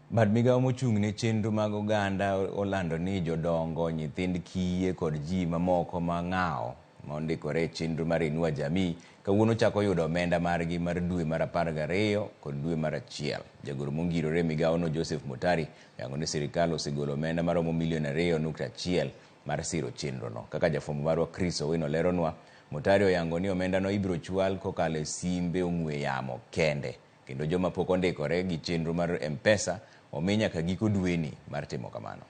Bad migawo mochung' ne chenro mag oganda olando ni jodongo, nyithind kiye kod ji mamoko ma ng'awo ma ondikore e chenro mar Inua Jamii kawuono chako yudo omenda margi mar dwe mar 12 kod dwe mar 1. Jagoro mongirore migawono Joseph Mutari oyango ni sirikal osegolo omenda maromo milion 2.1 mar siro chenrono. Kaka jafwambo marwa Chris Owino leronwa, Mutari oyango ni omendano ibiro chwal kokalo e simbe ong'we yamo kende, kendo joma pok ondikore gi chenro mar M-Pesa omi nyaka giko dweni mar timo kamano.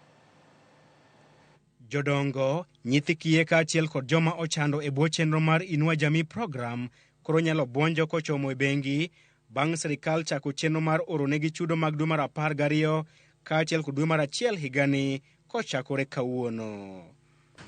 Jodongo, nyithi kiye kaachiel kod joma ochando e bwo chenro mar Inua Jamii program koro nyalo buonjo kochomo e bengi bang' sirikal chako chenro mar oronegi chudo mag dwe mar 12 kaachiel kod dwe mar 1 higani kochakore kawuono.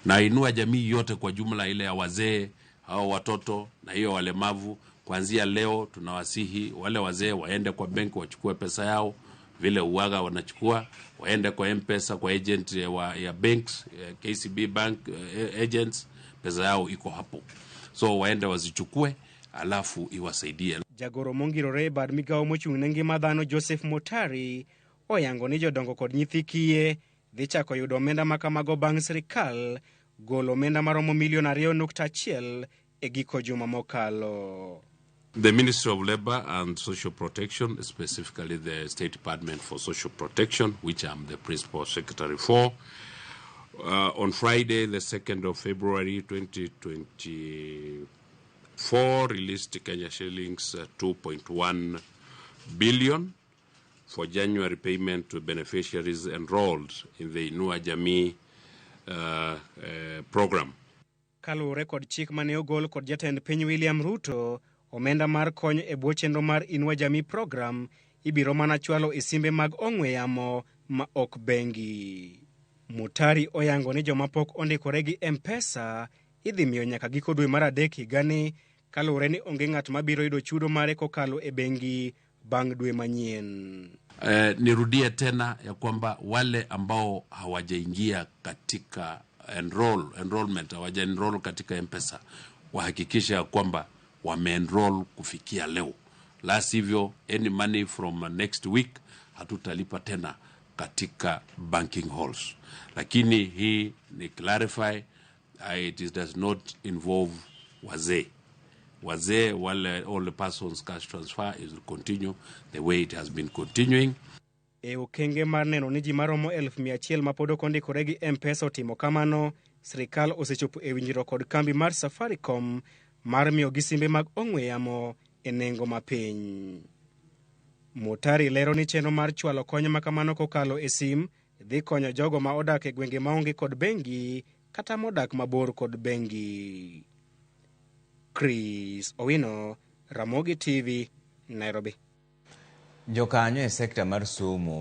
Na Inua Jamii yote kwa jumla, ile ya wazee au watoto na hiyo walemavu, kuanzia leo tunawasihi wale wazee waende kwa benki wachukue pesa yao vile uwaga wanachukua, waende kwa M-Pesa kwa agent ya banks, KCB bank agents, pesa yao iko hapo, so waende wazichukue alafu iwasaidie. Jagoro mongirore bad migawo mochung' ne ngima dhano Joseph Mutari oyango ni jodongo kod nyithi kiye dhi chako yudo omenda makamago bang' sirikal golo omenda maromo milion 2.1 e giko juma mokalo. The Ministry of Labor and Social Protection, specifically the State Department for Social Protection, which I'm the Principal Secretary for, on Friday, the 2nd of February 2024, released Kenya shillings 2.1 billion for January payment to beneficiaries enrolled in the Inua Jamii program. Kalure kod chik mane ogol kod jatend piny William Ruto, omenda mar kony e bwo chenro mar Inua Jamii program ibiro mana chwalo e simbe mag ong'we yamo ma ok bengi. Mutari oyango ni joma pok ondikore gi M-Pesa idhi miyo nyaka giko dwe mar 3 higani, kalure ni onge ng'at mabiro yudo chudo mare kokalo e bengi bang' dwe manyien. Nirudie tena ya kwamba wale ambao hawajaingia katika enrollment, hawaja-enroll katika M-Pesa, wahakikisha ya kwamba wame-enroll kufikia leo. La sivyo, any money from next week hatutalipa tena katika banking halls. Lakini hii ni clarify, it does not involve wazee. Wazee, wale all the persons cash transfer is will continue the way it has been continuing. E okenge mar neno ni ji maromo 100,000 mapod ok ondikore gi M-Pesa otimo kamano, sirikal osechopo e winjruok kod kambi mar Safaricom mar miyo gi simbe mag ong'we yamo e nengo mapiny. Mutari lero ni chenro mar chwalo kony makamano kokalo e sim dhi konyo jogo ma odak e gwenge maonge kod bengi kata modak mabor kod bengi. Chris Owino, Ramogi TV, Nairobi. Jokanyo e sekta mar somo